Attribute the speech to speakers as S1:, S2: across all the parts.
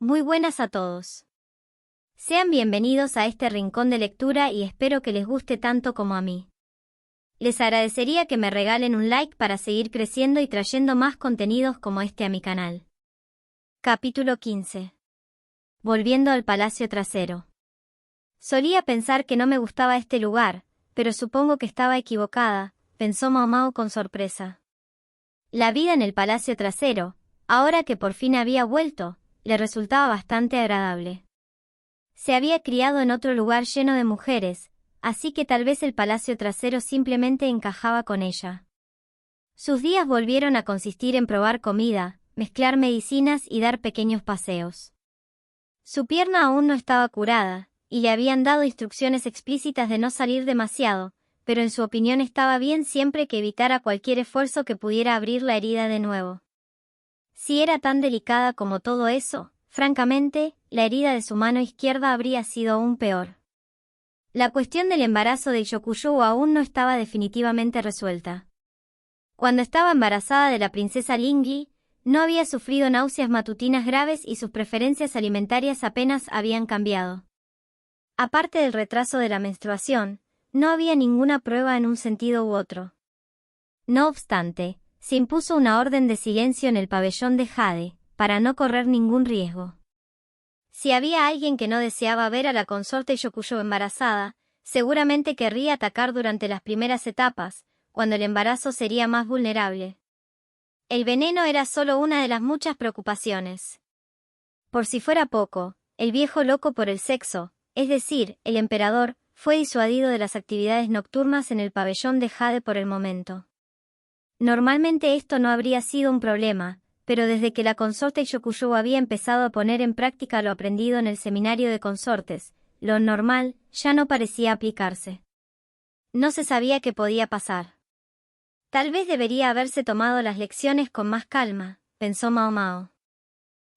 S1: Muy buenas a todos. Sean bienvenidos a este rincón de lectura y espero que les guste tanto como a mí. Les agradecería que me regalen un like para seguir creciendo y trayendo más contenidos como este a mi canal. Capítulo 15. Volviendo al palacio trasero. Solía pensar que no me gustaba este lugar, pero supongo que estaba equivocada, pensó Mao Mao con sorpresa. La vida en el palacio trasero, ahora que por fin había vuelto, le resultaba bastante agradable. Se había criado en otro lugar lleno de mujeres, así que tal vez el palacio trasero simplemente encajaba con ella. Sus días volvieron a consistir en probar comida, mezclar medicinas y dar pequeños paseos. Su pierna aún no estaba curada, y le habían dado instrucciones explícitas de no salir demasiado, pero en su opinión estaba bien siempre que evitara cualquier esfuerzo que pudiera abrir la herida de nuevo. Si era tan delicada como todo eso, francamente, la herida de su mano izquierda habría sido aún peor. La cuestión del embarazo de Yokuyou aún no estaba definitivamente resuelta. Cuando estaba embarazada de la princesa Lingyi, no había sufrido náuseas matutinas graves y sus preferencias alimentarias apenas habían cambiado. Aparte del retraso de la menstruación, no había ninguna prueba en un sentido u otro. No obstante, se impuso una orden de silencio en el pabellón de Jade, para no correr ningún riesgo. Si había alguien que no deseaba ver a la consorte Yokuyou embarazada, seguramente querría atacar durante las primeras etapas, cuando el embarazo sería más vulnerable. El veneno era solo una de las muchas preocupaciones. Por si fuera poco, el viejo loco por el sexo, es decir, el emperador, fue disuadido de las actividades nocturnas en el pabellón de Jade por el momento. Normalmente esto no habría sido un problema, pero desde que la consorte Yokuyou había empezado a poner en práctica lo aprendido en el seminario de consortes, lo normal ya no parecía aplicarse. No se sabía qué podía pasar. Tal vez debería haberse tomado las lecciones con más calma, pensó Mao Mao.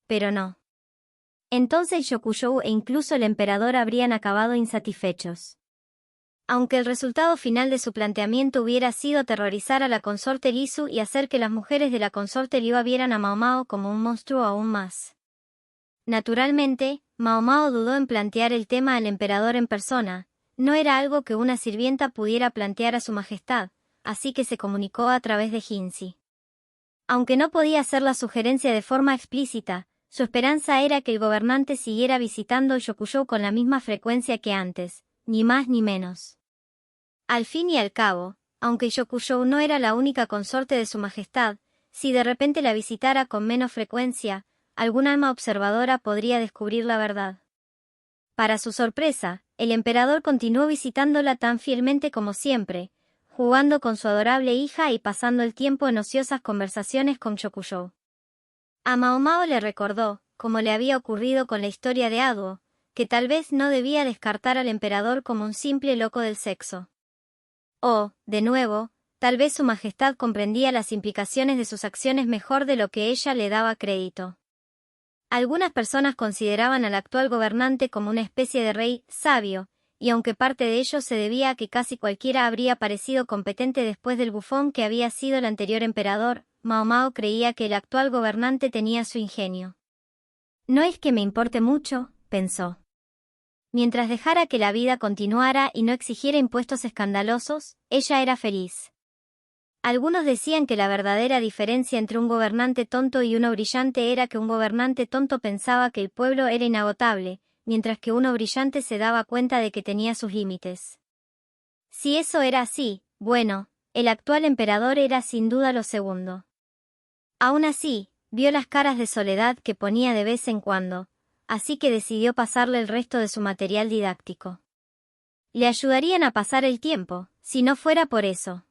S1: Pero no. Entonces Yokuyou e incluso el emperador habrían acabado insatisfechos. Aunque el resultado final de su planteamiento hubiera sido aterrorizar a la consorte Lisu y hacer que las mujeres de la consorte Liu vieran a Mao Mao como un monstruo aún más. Naturalmente, Mao Mao dudó en plantear el tema al emperador en persona, no era algo que una sirvienta pudiera plantear a su majestad, así que se comunicó a través de Jinzi. Aunque no podía hacer la sugerencia de forma explícita, su esperanza era que el gobernante siguiera visitando Yokuyou con la misma frecuencia que antes, ni más ni menos. Al fin y al cabo, aunque Yokuyou no era la única consorte de su majestad, si de repente la visitara con menos frecuencia, algún alma observadora podría descubrir la verdad. Para su sorpresa, el emperador continuó visitándola tan fielmente como siempre, jugando con su adorable hija y pasando el tiempo en ociosas conversaciones con Yokuyou. A Mao Mao le recordó, como le había ocurrido con la historia de Aduo, que tal vez no debía descartar al emperador como un simple loco del sexo. O, de nuevo, tal vez su majestad comprendía las implicaciones de sus acciones mejor de lo que ella le daba crédito. Algunas personas consideraban al actual gobernante como una especie de rey sabio, y aunque parte de ello se debía a que casi cualquiera habría parecido competente después del bufón que había sido el anterior emperador, Mao Mao creía que el actual gobernante tenía su ingenio. No es que me importe mucho, pensó. Mientras dejara que la vida continuara y no exigiera impuestos escandalosos, ella era feliz. Algunos decían que la verdadera diferencia entre un gobernante tonto y uno brillante era que un gobernante tonto pensaba que el pueblo era inagotable, mientras que uno brillante se daba cuenta de que tenía sus límites. Si eso era así, bueno, el actual emperador era sin duda lo segundo. Aún así, vio las caras de soledad que ponía de vez en cuando, así que decidió pasarle el resto de su material didáctico. Le ayudarían a pasar el tiempo, si no fuera por eso.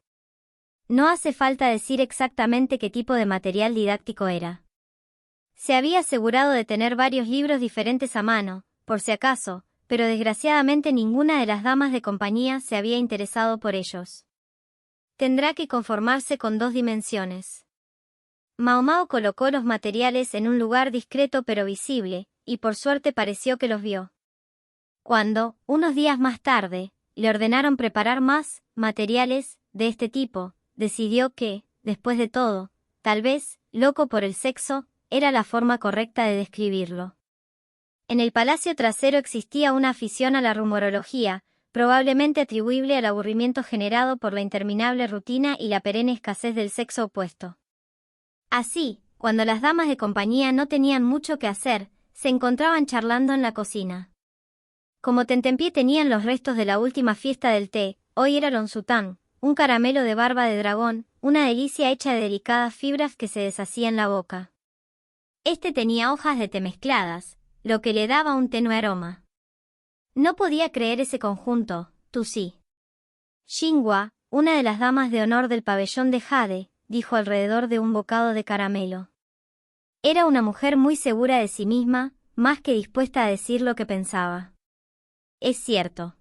S1: No hace falta decir exactamente qué tipo de material didáctico era. Se había asegurado de tener varios libros diferentes a mano, por si acaso, pero desgraciadamente ninguna de las damas de compañía se había interesado por ellos. Tendrá que conformarse con 2 dimensiones. Mao Mao colocó los materiales en un lugar discreto pero visible, y por suerte pareció que los vio. Cuando, unos días más tarde, le ordenaron preparar más materiales de este tipo, decidió que, después de todo, tal vez, loco por el sexo, era la forma correcta de describirlo. En el palacio trasero existía una afición a la rumorología, probablemente atribuible al aburrimiento generado por la interminable rutina y la perenne escasez del sexo opuesto. Así, cuando las damas de compañía no tenían mucho que hacer, se encontraban charlando en la cocina. Como tentempié tenían los restos de la última fiesta del té, hoy era lonsután, un caramelo de barba de dragón, una delicia hecha de delicadas fibras que se deshacían en la boca. Este tenía hojas de té mezcladas, lo que le daba un tenue aroma. No podía creer ese conjunto, tú sí. Xinhua, una de las damas de honor del pabellón de Jade, dijo alrededor de un bocado de caramelo. Era una mujer muy segura de sí misma, más que dispuesta a decir lo que pensaba. Es cierto.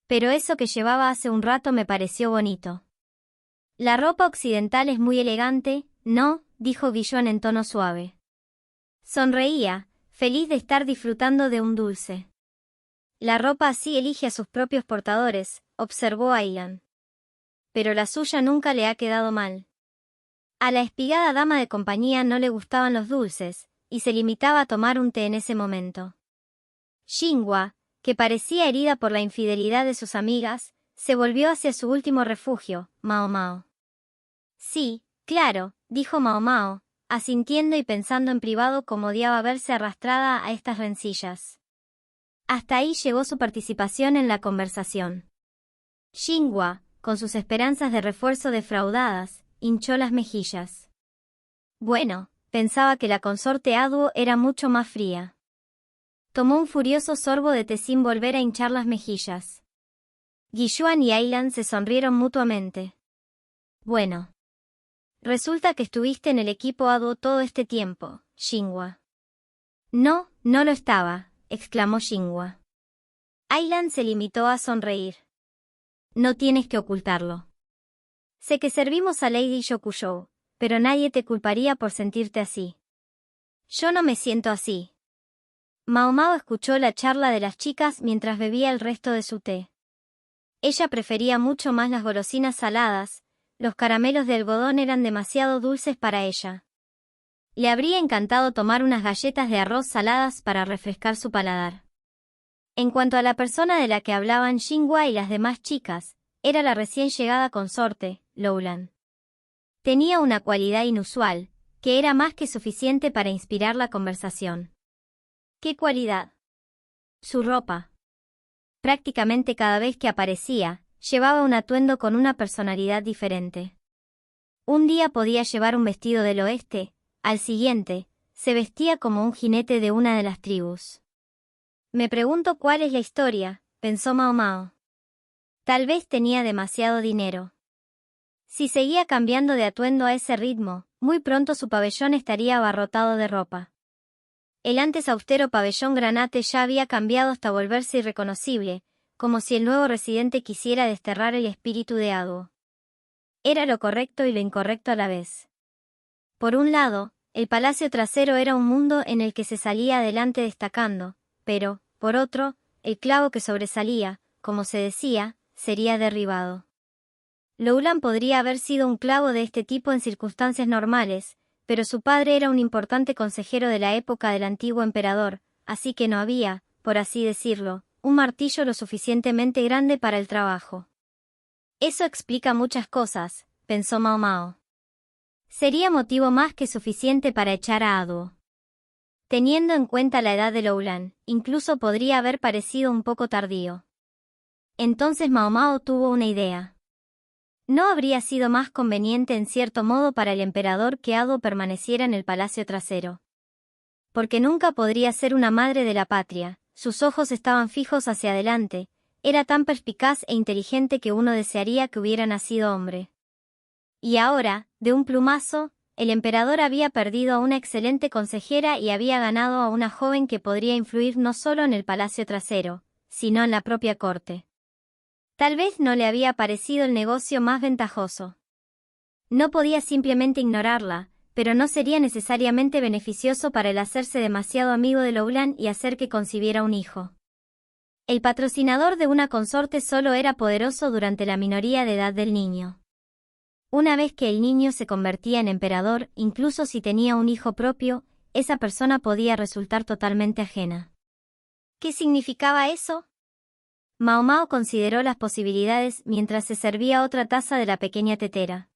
S1: Pero eso que llevaba hace un rato me pareció bonito. La ropa occidental es muy elegante, ¿no?, dijo Guillón en tono suave. Sonreía, feliz de estar disfrutando de un dulce. La ropa así elige a sus propios portadores, observó Ailan. Pero la suya nunca le ha quedado mal. A la espigada dama de compañía no le gustaban los dulces, y se limitaba a tomar un té en ese momento. Xinhua, que parecía herida por la infidelidad de sus amigas, se volvió hacia su último refugio, Mao Mao. Sí, claro, dijo Mao Mao, asintiendo y pensando en privado cómo odiaba verse arrastrada a estas rencillas. Hasta ahí llegó su participación en la conversación. Xinhua, con sus esperanzas de refuerzo defraudadas, hinchó las mejillas. Bueno, pensaba que la consorte Aduo era mucho más fría. Tomó un furioso sorbo de té sin volver a hinchar las mejillas. Guiyuan y Ailan se sonrieron mutuamente. Bueno. Resulta que estuviste en el equipo Aduo todo este tiempo, Xinhua. No, no lo estaba, exclamó Xinhua. Ailan se limitó a sonreír. No tienes que ocultarlo. Sé que servimos a Lady Yokuyou, pero nadie te culparía por sentirte así. Yo no me siento así. Mao Mao escuchó la charla de las chicas mientras bebía el resto de su té. Ella prefería mucho más las golosinas saladas, los caramelos de algodón eran demasiado dulces para ella. Le habría encantado tomar unas galletas de arroz saladas para refrescar su paladar. En cuanto a la persona de la que hablaban Xinhua y las demás chicas, era la recién llegada consorte, Loulan. Tenía una cualidad inusual, que era más que suficiente para inspirar la conversación. ¿Qué cualidad? Su ropa. Prácticamente cada vez que aparecía, llevaba un atuendo con una personalidad diferente. Un día podía llevar un vestido del oeste, al siguiente, se vestía como un jinete de una de las tribus. Me pregunto cuál es la historia, pensó Mao Mao. Tal vez tenía demasiado dinero. Si seguía cambiando de atuendo a ese ritmo, muy pronto su pabellón estaría abarrotado de ropa. El antes austero pabellón Granate ya había cambiado hasta volverse irreconocible, como si el nuevo residente quisiera desterrar el espíritu de Aduo. Era lo correcto y lo incorrecto a la vez. Por un lado, el palacio trasero era un mundo en el que se salía adelante destacando, pero, por otro, el clavo que sobresalía, como se decía, sería derribado. Loulan podría haber sido un clavo de este tipo en circunstancias normales, pero su padre era un importante consejero de la época del antiguo emperador, así que no había, por así decirlo, un martillo lo suficientemente grande para el trabajo. Eso explica muchas cosas, pensó Mao Mao. Sería motivo más que suficiente para echar a Aduo. Teniendo en cuenta la edad de Loulan, incluso podría haber parecido un poco tardío. Entonces Mao Mao tuvo una idea. ¿No habría sido más conveniente en cierto modo para el emperador que Aduo permaneciera en el palacio trasero? Porque nunca podría ser una madre de la patria, sus ojos estaban fijos hacia adelante, era tan perspicaz e inteligente que uno desearía que hubiera nacido hombre. Y ahora, de un plumazo, el emperador había perdido a una excelente consejera y había ganado a una joven que podría influir no solo en el palacio trasero, sino en la propia corte. Tal vez no le había parecido el negocio más ventajoso. No podía simplemente ignorarla, pero no sería necesariamente beneficioso para el hacerse demasiado amigo de Loulan y hacer que concibiera un hijo. El patrocinador de una consorte solo era poderoso durante la minoría de edad del niño. Una vez que el niño se convertía en emperador, incluso si tenía un hijo propio, esa persona podía resultar totalmente ajena. ¿Qué significaba eso? Mao Mao consideró las posibilidades mientras se servía otra taza de la pequeña tetera.